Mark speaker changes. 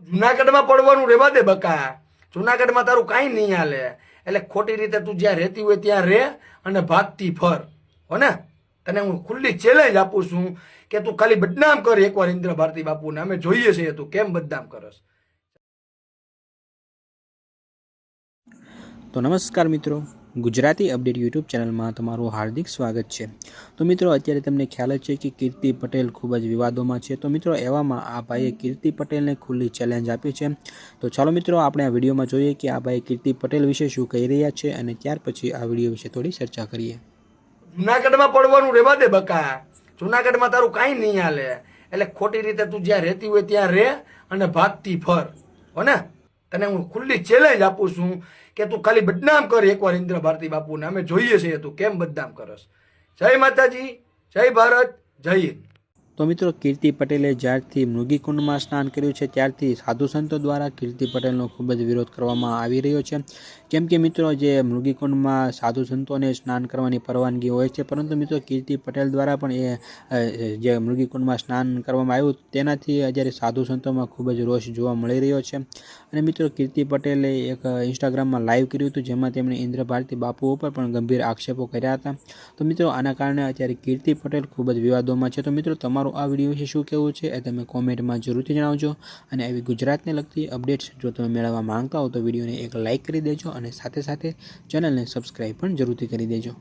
Speaker 1: જુનાગઢમાં પડવાનું રેવા દે બકા. જુનાગઢમાં તારું કાંઈ નહીં હાલે. એટલે ખોટી રીતે તું જ્યાં રહેતી હોય ત્યાં રહે અને ભાગતી ફર. હો ને? તને હું ખુલ્લી ચેલેન્જ આપું છું કે તું ખાલી બદનામ કર એકવાર ઇન્દ્ર ભારતી બાપુને. અમે જોઈએ છીએ તું કેમ બદનામ કરસ.
Speaker 2: તો નમસ્કાર મિત્રો, ગુજરાતી અપડેટ યુટ્યુબ ચેનલમાં તમારું હાર્દિક સ્વાગત છે। તો મિત્રો, અત્યારે તમને ખ્યાલ જ છે કે કીર્તિ પટેલ ખૂબ જ વિવાદોમાં છે। તો મિત્રો, એવામાં આ ભાઈએ કીર્તિ પટેલને ખુલ્લી ચેલેન્જ આપી છે। તો ચાલો મિત્રો, આપણે આ વિડીયોમાં જોઈએ કે આ ભાઈ કીર્તિ પટેલ વિશે શું કહી રહ્યા છે અને ત્યાર પછી આ વિડીયો વિશે થોડી ચર્ચા કરીએ।
Speaker 1: જુનાગઢમાં પડવાનું રેવા દે બકા. જુનાગઢમાં તારું કાંઈ નહીં હાલે. એટલે ખોટી રીતે તું જ્યાં રહેતી હોય ત્યાં રહે અને ભાગતી ફર. હો ને? તને હું ખુલ્લી ચેલેન્જ આપું છું કે તું ખાલી બદનામ કર એકવાર ઇન્દ્ર ભારતી બાપુને. અમે જોઈએ છીએ તું કેમ બદનામ કરસ. જય માતાજી, જય ભારત, જય હિન્દ।
Speaker 2: તો મિત્રો, કીર્તિ પટેલે જ્યારથી મૃગીકુંડમાં સ્નાન કર્યું છે ત્યારથી સાધુ સંતો દ્વારા કીર્તિ પટેલનો ખૂબ જ વિરોધ કરવામાં આવી રહ્યો છે। કેમ કે મિત્રો, જે મૃગીકુંડમાં સાધુ સંતોને સ્નાન કરવાની પરવાનગી હોય છે, પરંતુ મિત્રો કીર્તિ પટેલ દ્વારા પણ જે મૃગીકુંડમાં સ્નાન કરવામાં આવ્યું તેનાથી અત્યારે સાધુ સંતોમાં ખૂબ જ રોષ જોવા મળી રહ્યો છે। અને મિત્રો, કીર્તિ પટેલે એક ઇન્સ્ટાગ્રામમાં લાઈવ કર્યું હતું જેમાં તેમણે ઇન્દ્ર ભારતી બાપુ ઉપર પણ ગંભીર આક્ષેપો કર્યા હતા। તો મિત્રો, આના કારણે અત્યારે કીર્તિ પટેલ ખૂબ જ વિવાદોમાં છે। તો મિત્રો, તમારું આ વિડીયો વિશે શું કહેવું છે એ તમે કોમેન્ટમાં જરૂરથી જણાવજો। અને આવી ગુજરાતને લગતી અપડેટ્સ જો તમે મેળવવા માંગતા હો તો વિડીયોને એક લાઇક કરી દેજો અને સાથે સાથે ચેનલને સબસ્ક્રાઈબ પણ જરૂરથી કરી દેજો।